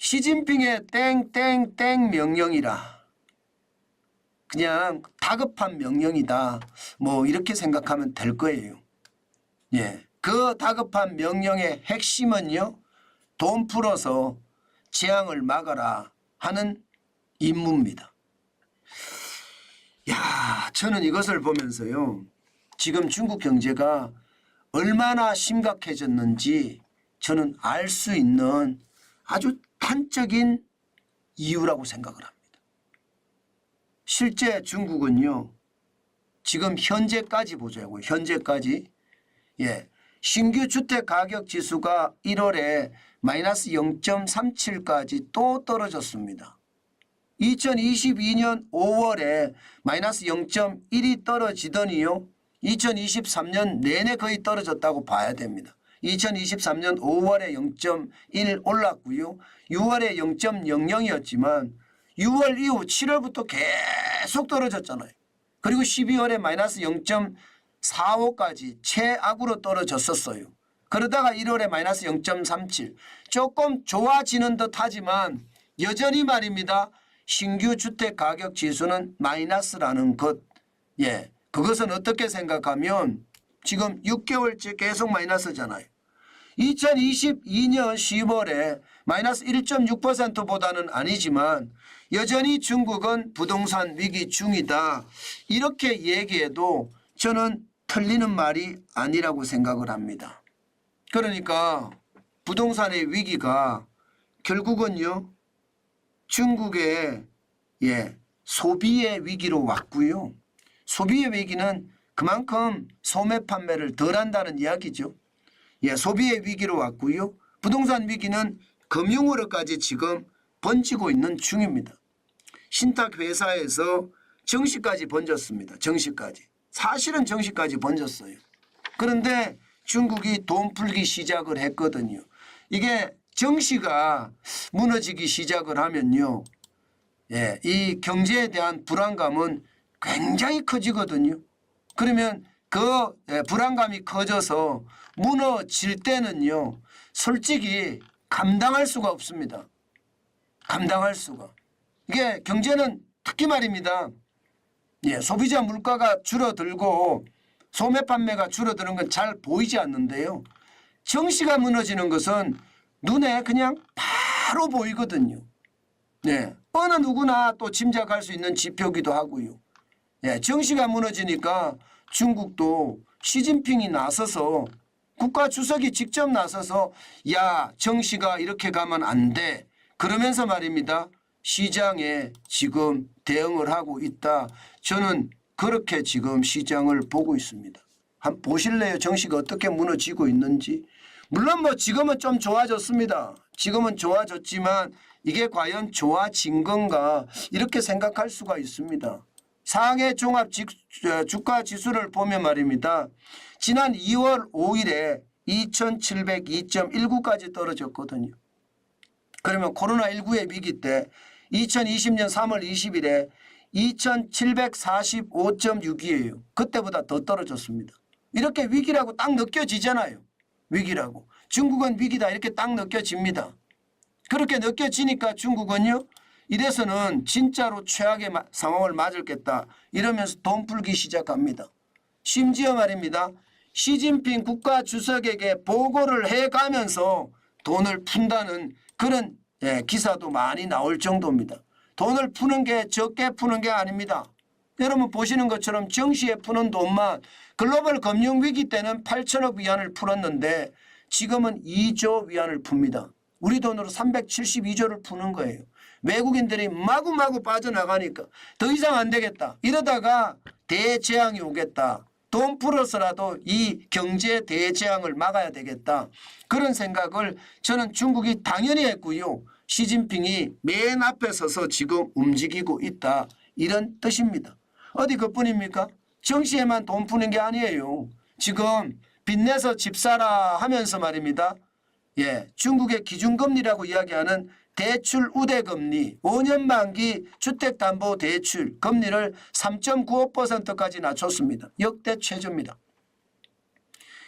시진핑의 땡땡땡 명령이라. 그냥 다급한 명령이다. 뭐 이렇게 생각하면 될 거예요. 예, 그 다급한 명령의 핵심은요. 돈 풀어서 재앙을 막아라 하는 임무입니다. 야, 저는 이것을 보면서요. 지금 중국 경제가 얼마나 심각해졌는지 저는 알 수 있는 아주 단적인 이유라고 생각을 합니다. 실제 중국은요. 지금 현재까지 보자고요. 현재까지. 예, 신규 주택 가격 지수가 1월에 마이너스 0.37까지 또 떨어졌습니다. 2022년 5월에 마이너스 0.1이 떨어지더니요. 2023년 내내 거의 떨어졌다고 봐야 됩니다. 2023년 5월에 0.1 올랐고요. 6월에 0.00이었지만 6월 이후 7월부터 계속 떨어졌잖아요. 그리고 12월에 마이너스 0.45까지 최악으로 떨어졌었어요. 그러다가 1월에 마이너스 0.37 조금 좋아지는 듯 하지만 여전히 말입니다. 신규 주택 가격 지수는 마이너스라는 것. 예, 그것은 어떻게 생각하면 지금 6개월째 계속 마이너스잖아요. 2022년 10월에 마이너스 1.6%보다는 아니지만 여전히 중국은 부동산 위기 중이다. 이렇게 얘기해도 저는 틀리는 말이 아니라고 생각을 합니다. 그러니까 부동산의 위기가 결국은요. 중국의 소비의 위기로 왔고요. 소비의 위기는 그만큼 소매 판매를 덜 한다는 이야기죠. 소비의 위기로 왔고요. 부동산 위기는 금융으로까지 지금 번지고 있는 중입니다. 신탁 회사에서 정시까지 번졌습니다. 정시까지. 사실은 정시까지 번졌어요. 그런데 중국이 돈 풀기 시작을 했거든요. 이게 정시가 무너지기 시작을 하면요. 이 경제에 대한 불안감은 굉장히 커지거든요. 그러면 그 불안감이 커져서 무너질 때는요. 솔직히 감당할 수가 없습니다. 감당할 수가. 이게 경제는 특히 말입니다. 소비자 물가가 줄어들고 소매 판매가 줄어드는 건 잘 보이지 않는데요. 정시가 무너지는 것은 눈에 그냥 바로 보이거든요. 어느 누구나 또 짐작할 수 있는 지표기도 하고요. 정시가 무너지니까 중국도 시진핑이 나서서 국가 주석이 직접 나서서 야, 정시가 이렇게 가면 안 돼. 그러면서 말입니다. 시장에 지금 대응을 하고 있다. 저는 그렇게 지금 시장을 보고 있습니다. 한번 보실래요? 정시가 어떻게 무너지고 있는지. 물론 뭐 지금은 좀 좋아졌습니다. 지금은 좋아졌지만 이게 과연 좋아진 건가 이렇게 생각할 수가 있습니다. 상해 종합 주가 지수를 보면 말입니다. 지난 2월 5일에 2702.19까지 떨어졌거든요. 그러면 코로나19의 위기 때 2020년 3월 20일에 2745.6이에요. 그때보다 더 떨어졌습니다. 이렇게 위기라고 딱 느껴지잖아요. 위기라고. 중국은 위기다 이렇게 딱 느껴집니다. 그렇게 느껴지니까 중국은요. 이래서는 진짜로 최악의 상황을 맞을겠다 이러면서 돈 풀기 시작합니다. 심지어 말입니다. 시진핑 국가주석에게 보고를 해가면서 돈을 푼다는 그런 기사도 많이 나올 정도입니다. 돈을 푸는 게 적게 푸는 게 아닙니다. 여러분 보시는 것처럼 정시에 푸는 돈만 글로벌 금융위기 때는 8천억 위안을 풀었는데 지금은 2조 위안을 풉니다. 우리 돈으로 372조를 푸는 거예요. 외국인들이 마구마구 빠져나가니까 더 이상 안 되겠다. 이러다가 대재앙이 오겠다. 돈 풀어서라도 이 경제 대재앙을 막아야 되겠다. 그런 생각을 저는 중국이 당연히 했고요. 시진핑이 맨 앞에 서서 지금 움직이고 있다. 이런 뜻입니다. 어디 그뿐입니까? 정시에만 돈 푸는 게 아니에요. 지금 빚내서 집 사라 하면서 말입니다. 중국의 기준금리라고 이야기하는 대출 우대금리 5년 만기 주택담보대출 금리를 3.95%까지 낮췄습니다. 역대 최저입니다.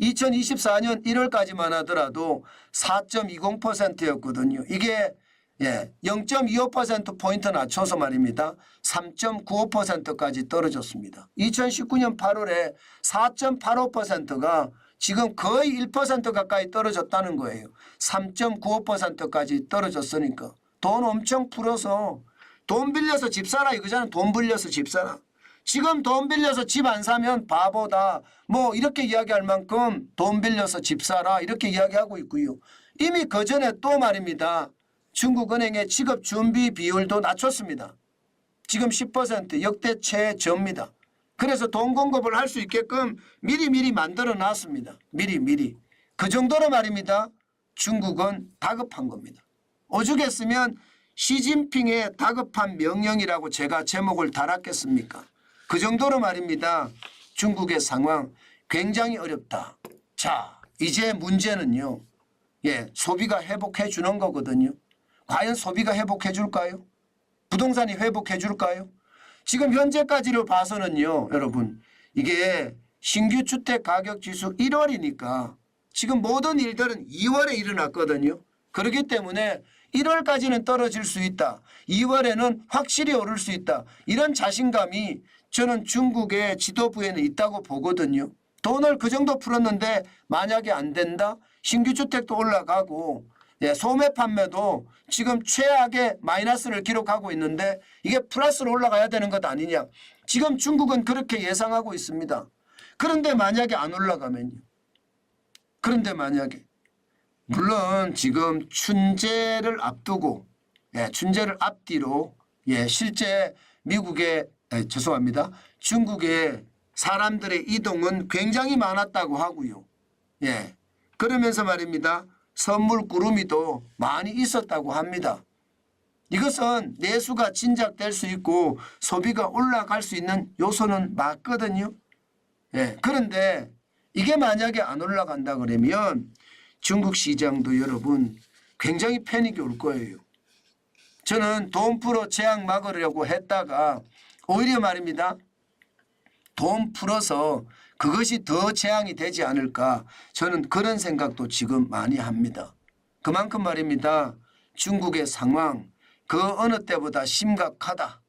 2024년 1월까지만 하더라도 4.20%였거든요. 이게 0.25%포인트 낮춰서 말입니다. 3.95%까지 떨어졌습니다. 2019년 8월에 4.85%가 지금 거의 1% 가까이 떨어졌다는 거예요. 3.95%까지 떨어졌으니까 돈 엄청 풀어서 돈 빌려서 집 사라 이거잖아. 돈 빌려서 집 사라. 지금 돈 빌려서 집 안 사면 바보다. 뭐 이렇게 이야기할 만큼 돈 빌려서 집 사라 이렇게 이야기하고 있고요. 이미 그 전에 또 말입니다. 중국은행의 지급 준비 비율도 낮췄습니다. 지금 10% 역대 최저입니다. 그래서 돈 공급을 할 수 있게끔 미리 만들어 놨습니다. 미리. 그 정도로 말입니다. 중국은 다급한 겁니다. 오죽했으면 시진핑의 다급한 명령이라고 제가 제목을 달았겠습니까? 그 정도로 말입니다. 중국의 상황 굉장히 어렵다. 자, 이제 문제는요. 소비가 회복해 주는 거거든요. 과연 소비가 회복해 줄까요? 부동산이 회복해 줄까요? 지금 현재까지로 봐서는요. 여러분 이게 신규 주택 가격 지수 1월이니까 지금 모든 일들은 2월에 일어났거든요. 그렇기 때문에 1월까지는 떨어질 수 있다. 2월에는 확실히 오를 수 있다. 이런 자신감이 저는 중국의 지도부에는 있다고 보거든요. 돈을 그 정도 풀었는데 만약에 안 된다? 신규 주택도 올라가고 소매 판매도 지금 최악의 마이너스를 기록하고 있는데 이게 플러스로 올라가야 되는 것 아니냐. 지금 중국은 그렇게 예상하고 있습니다. 그런데 만약에 안 올라가면요. 그런데 만약에 물론 지금 춘제를 앞두고 춘제를 앞뒤로 실제 미국의 죄송합니다. 중국의 사람들의 이동은 굉장히 많았다고 하고요. 그러면서 말입니다. 선물 구름이도 많이 있었다고 합니다. 이것은 내수가 진작될 수 있고 소비가 올라갈 수 있는 요소는 맞거든요. 그런데 이게 만약에 안 올라간다 그러면 중국 시장도 여러분 굉장히 패닉이 올 거예요. 저는 돈 풀어 재앙 막으려고 했다가 오히려 말입니다. 돈 풀어서 그것이 더 재앙이 되지 않을까 저는 그런 생각도 지금 많이 합니다. 그만큼 말입니다. 중국의 상황 그 어느 때보다 심각하다.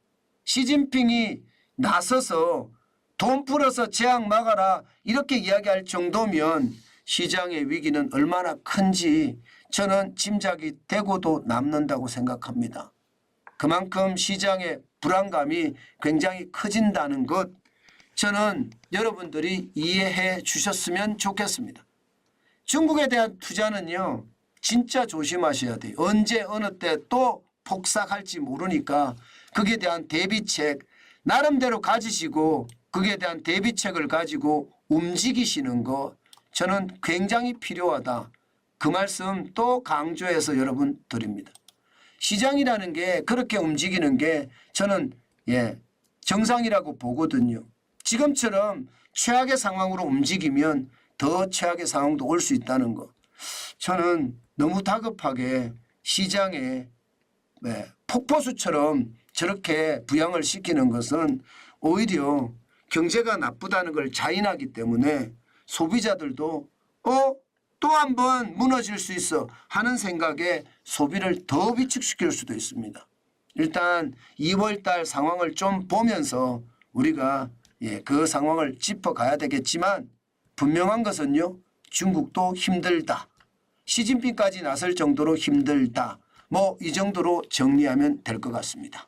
시진핑이 나서서 돈 풀어서 재앙 막아라 이렇게 이야기할 정도면 시장의 위기는 얼마나 큰지 저는 짐작이 되고도 남는다고 생각합니다. 그만큼 시장의 불안감이 굉장히 커진다는 것 저는 여러분들이 이해해 주셨으면 좋겠습니다. 중국에 대한 투자는요. 진짜 조심하셔야 돼요. 언제 어느 때 또 폭삭할지 모르니까 거기에 대한 대비책 나름대로 가지시고 거기에 대한 대비책을 가지고 움직이시는 거 저는 굉장히 필요하다. 그 말씀 또 강조해서 여러분 드립니다. 시장이라는 게 그렇게 움직이는 게 저는 정상이라고 보거든요. 지금처럼 최악의 상황으로 움직이면 더 최악의 상황도 올 수 있다는 거. 저는 너무 다급하게 시장에 폭포수처럼 저렇게 부양을 시키는 것은 오히려 경제가 나쁘다는 걸 자인하기 때문에 소비자들도 또 한 번 무너질 수 있어 하는 생각에 소비를 더 위축시킬 수도 있습니다. 일단 2월 달 상황을 좀 보면서 우리가 그 상황을 짚어가야 되겠지만 분명한 것은요. 중국도 힘들다. 시진핑까지 나설 정도로 힘들다. 뭐 이 정도로 정리하면 될 것 같습니다.